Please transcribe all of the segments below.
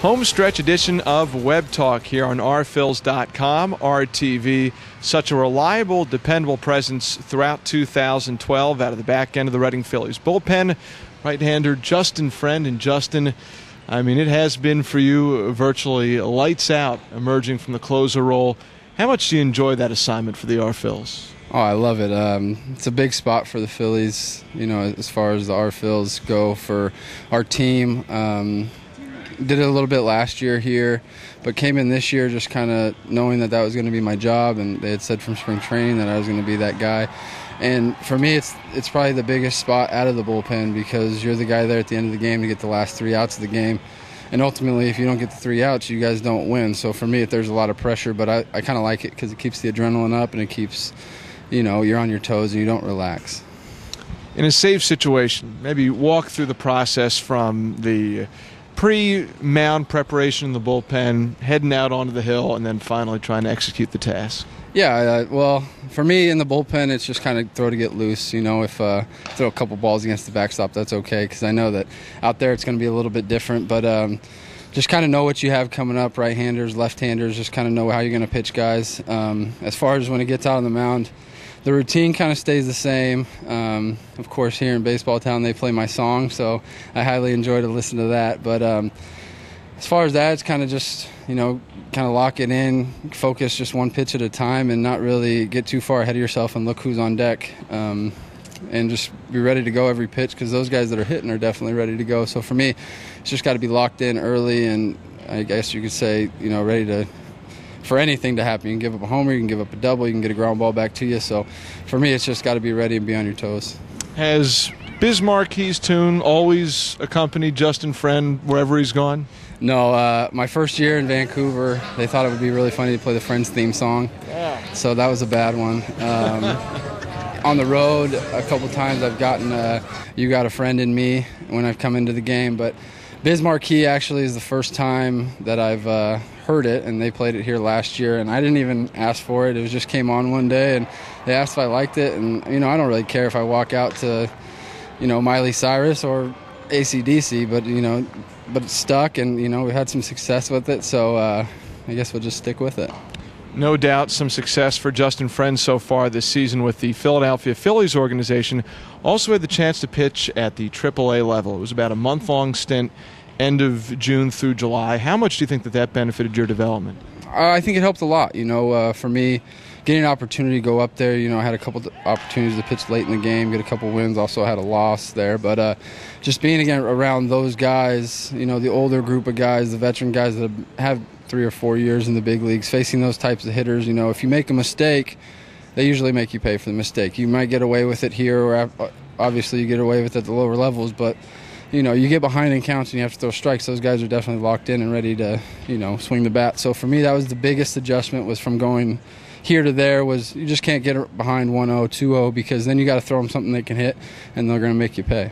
Home stretch edition of Web Talk here on rphils.com. RTV, such a reliable, dependable presence throughout 2012 out of the back end of the Reading Phillies. Bullpen, right-hander Justin Friend. And Justin, I mean, it has been for you virtually lights out emerging from the closer role. How much do you enjoy that assignment for the R-Phils? Oh, I love it. It's a big spot for the Phillies, you know, as far as the R-Phils go for our team. Did it a little bit last year here, but came in this year just kind of knowing that was going to be my job, and they had said from spring training that I was going to be that guy. And for me, it's probably the biggest spot out of the bullpen because you're the guy there at the end of the game to get the last 3 outs of the game. And ultimately, if you don't get the 3 outs, you guys don't win. So for me, there's a lot of pressure, but I kind of like it because it keeps the adrenaline up and it keeps, you know, you're on your toes and you don't relax. In a safe situation, maybe walk through the process from the pre-mound preparation in the bullpen, heading out onto the hill, and then finally trying to execute the task. Yeah, well, for me in the bullpen, it's just kind of throw to get loose. You know, if throw a couple balls against the backstop, that's okay because I know that out there it's going to be a little bit different. But just kind of know what you have coming up, right-handers, left-handers, just kind of know how you're going to pitch guys. As far as when it gets out on the mound, the routine kind of stays the same. Of course, here in Baseball Town, they play my song, so I highly enjoy to listen to that. But as far as that, it's kind of just, you know, kind of lock it in, focus just one pitch at a time and not really get too far ahead of yourself and look who's on deck. And just be ready to go every pitch because those guys that are hitting are definitely ready to go. So for me, it's just got to be locked in early and I guess you could say, you know, ready for anything to happen. You can give up a homer, you can give up a double, you can get a ground ball back to you. So for me, it's just got to be ready and be on your toes. Has Biz Marquis's tune always accompanied Justin Friend wherever he's gone? No, my first year in Vancouver, they thought it would be really funny to play the Friends theme song. Yeah. So that was a bad one. On the road, a couple times I've gotten You Got a Friend in Me when I've come into the game, but Biz Marquis actually is the first time that I've heard it, and they played it here last year, and I didn't even ask for it. It just came on one day, and they asked if I liked it, and, you know, I don't really care if I walk out to, you know, Miley Cyrus or AC/DC, but, you know, but it stuck, and, you know, we had some success with it, so I guess we'll just stick with it. No doubt some success for Justin Friend so far this season with the Philadelphia Phillies organization. Also had the chance to pitch at the AAA level. It was about a month-long stint, end of June through July. How much do you think that benefited your development? I think it helped a lot. You know, for me, getting an opportunity to go up there, you know, I had a couple opportunities to pitch late in the game, get a couple wins. Also had a loss there. But just being again around those guys, you know, the older group of guys, the veteran guys that have 3 or 4 years in the big leagues, facing those types of hitters, you know, if you make a mistake, they usually make you pay for the mistake. You might get away with it here, or obviously you get away with it at the lower levels, but, you know, you get behind in counts and you have to throw strikes. Those guys are definitely locked in and ready to, you know, swing the bat. So for me, that was the biggest adjustment, was from going here to there, was you just can't get behind 1-0, 2-0, because then you got to throw them something they can hit, and they're going to make you pay.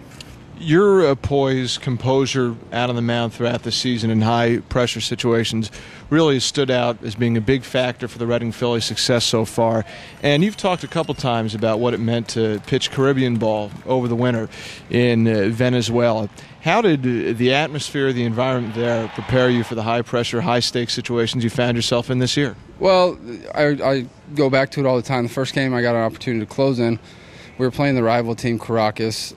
Your poise, composure out on the mound throughout the season in high-pressure situations really stood out as being a big factor for the Reading Phillies' success so far. And you've talked a couple times about what it meant to pitch Caribbean ball over the winter in Venezuela. How did the atmosphere, the environment there prepare you for the high-pressure, high-stakes situations you found yourself in this year? Well, I go back to it all the time. The first game I got an opportunity to close in, we were playing the rival team, Caracas,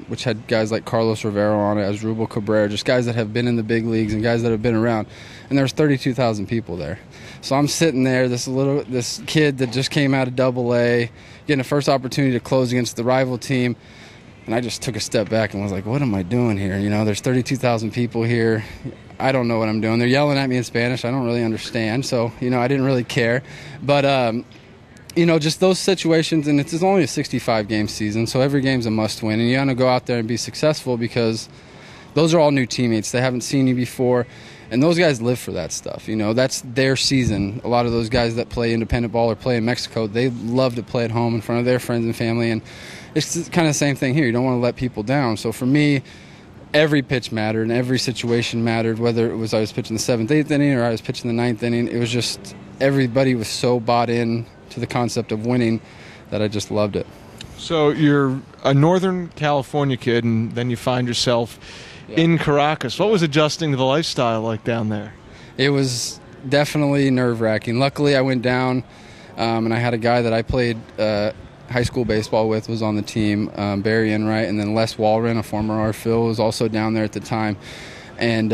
which had guys like Carlos Rivero on it, Asdrubal Cabrera, just guys that have been in the big leagues and guys that have been around. And there was 32,000 people there. So I'm sitting there, this kid that just came out of AA, getting a first opportunity to close against the rival team. And I just took a step back and was like, what am I doing here? You know, there's 32,000 people here. I don't know what I'm doing. They're yelling at me in Spanish. I don't really understand. So, you know, I didn't really care. But, you know, just those situations, and it's only a 65-game season, so every game's a must-win. And you got to go out there and be successful because those are all new teammates. They haven't seen you before, and those guys live for that stuff. You know, that's their season. A lot of those guys that play independent ball or play in Mexico, they love to play at home in front of their friends and family, and it's kind of the same thing here. You don't want to let people down. So for me, every pitch mattered and every situation mattered, whether it was I was pitching the 7th, 8th inning or I was pitching the 9th inning. It was just everybody was so bought in to the concept of winning that I just loved it. So you're a Northern California kid, and then you find yourself in Caracas. What was adjusting to the lifestyle like down there? It was definitely nerve-wracking. Luckily, I went down, and I had a guy that I played high school baseball with was on the team, Barry Enright, and then Les Walren, a former RFL, was also down there at the time. And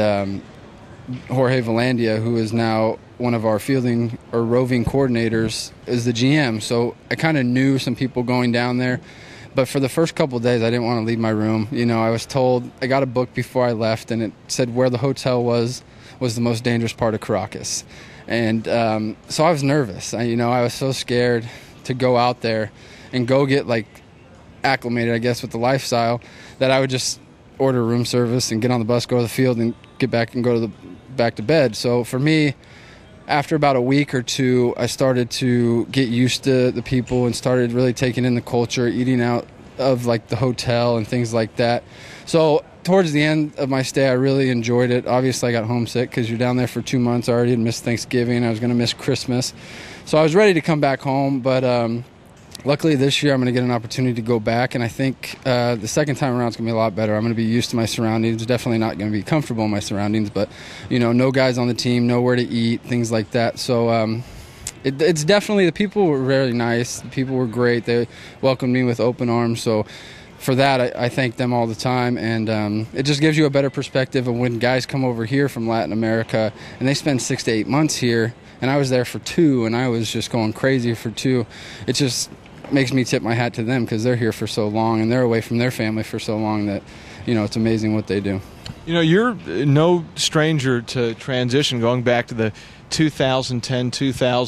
Jorge Valandia, who is now one of our fielding or roving coordinators, is the GM. So I kind of knew some people going down there. But for the first couple of days, I didn't want to leave my room. I was told, I got a book before I left, and it said where the hotel was the most dangerous part of Caracas. And so I was nervous. I was so scared to go out there and go get, acclimated, I guess, with the lifestyle, that I would just order room service and get on the bus, go to the field, and get back and go back to bed. So for me, after about a week or two, I started to get used to the people and started really taking in the culture, eating out of the hotel and things like that. So towards the end of my stay, I really enjoyed it. Obviously, I got homesick because you're down there for 2 months. I already had missed Thanksgiving. I was going to miss Christmas. So I was ready to come back home, but luckily this year I'm going to get an opportunity to go back, and I think the second time around it's going to be a lot better. I'm going to be used to my surroundings. Definitely not going to be comfortable in my surroundings, but no guys on the team, nowhere to eat, things like that. So it's definitely, the people were very nice. The people were great. They welcomed me with open arms. So for that, I thank them all the time, and it just gives you a better perspective of when guys come over here from Latin America and they spend 6 to 8 months here, and I was there for 2, and I was just going crazy for 2. It just makes me tip my hat to them because they're here for so long and they're away from their family for so long that it's amazing what they do. You're no stranger to transition. Going back to the 2010-2011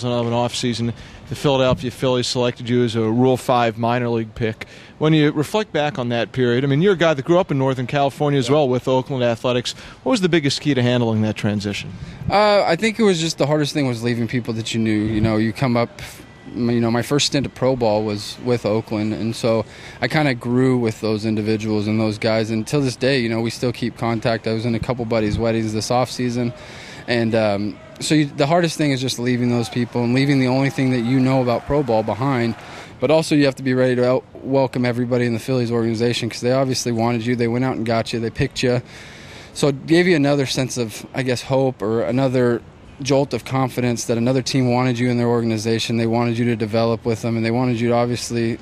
offseason, the Philadelphia Phillies selected you as a Rule 5 minor league pick. When you reflect back on that period, you're a guy that grew up in Northern California as well with Oakland Athletics. What was the biggest key to handling that transition? I think it was just the hardest thing was leaving people that you knew. You come up, my first stint at pro ball was with Oakland, and so I kind of grew with those individuals and those guys, and till this day, we still keep contact. I was in a couple buddies' weddings this off season, and so the hardest thing is just leaving those people and leaving the only thing that you know about pro ball behind. But also you have to be ready to welcome everybody in the Phillies organization because they obviously wanted you. They went out and got you. They picked you. So it gave you another sense of, I guess, hope, or another jolt of confidence that another team wanted you in their organization. They wanted you to develop with them, and they wanted you to, obviously,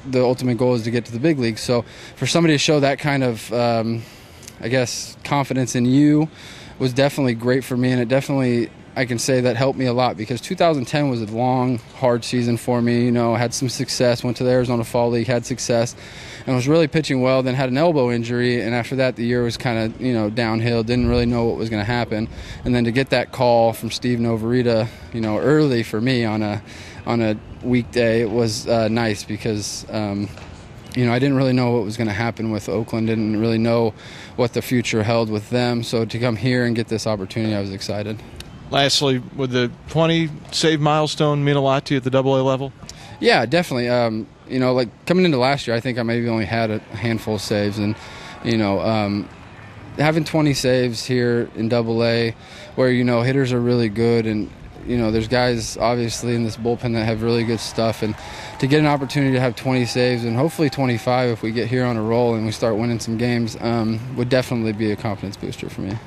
the ultimate goal is to get to the big leagues. So for somebody to show that kind of, I guess, confidence in you was definitely great for me, and it definitely, I can say, that helped me a lot because 2010 was a long, hard season for me. I had some success, went to the Arizona Fall League, had success, and was really pitching well, then had an elbow injury, and after that the year was kind of, downhill, didn't really know what was going to happen. And then to get that call from Steve Novarita, early for me on a weekday, it was nice because, I didn't really know what was going to happen with Oakland, didn't really know what the future held with them. So to come here and get this opportunity, I was excited. Lastly, would the 20-save milestone mean a lot to you at the AA level? Yeah, definitely. Coming into last year, I think I maybe only had a handful of saves. And, having 20 saves here in AA where, hitters are really good and, there's guys obviously in this bullpen that have really good stuff. And to get an opportunity to have 20 saves and hopefully 25 if we get here on a roll and we start winning some games would definitely be a confidence booster for me.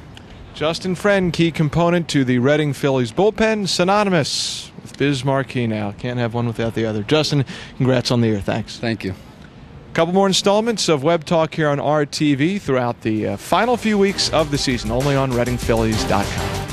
Justin Friend, key component to the Reading Phillies bullpen, synonymous with Biz Marquee now. Can't have one without the other. Justin, congrats on the year. Thanks. Thank you. A couple more installments of Web Talk here on RTV throughout the final few weeks of the season, only on ReadingPhillies.com.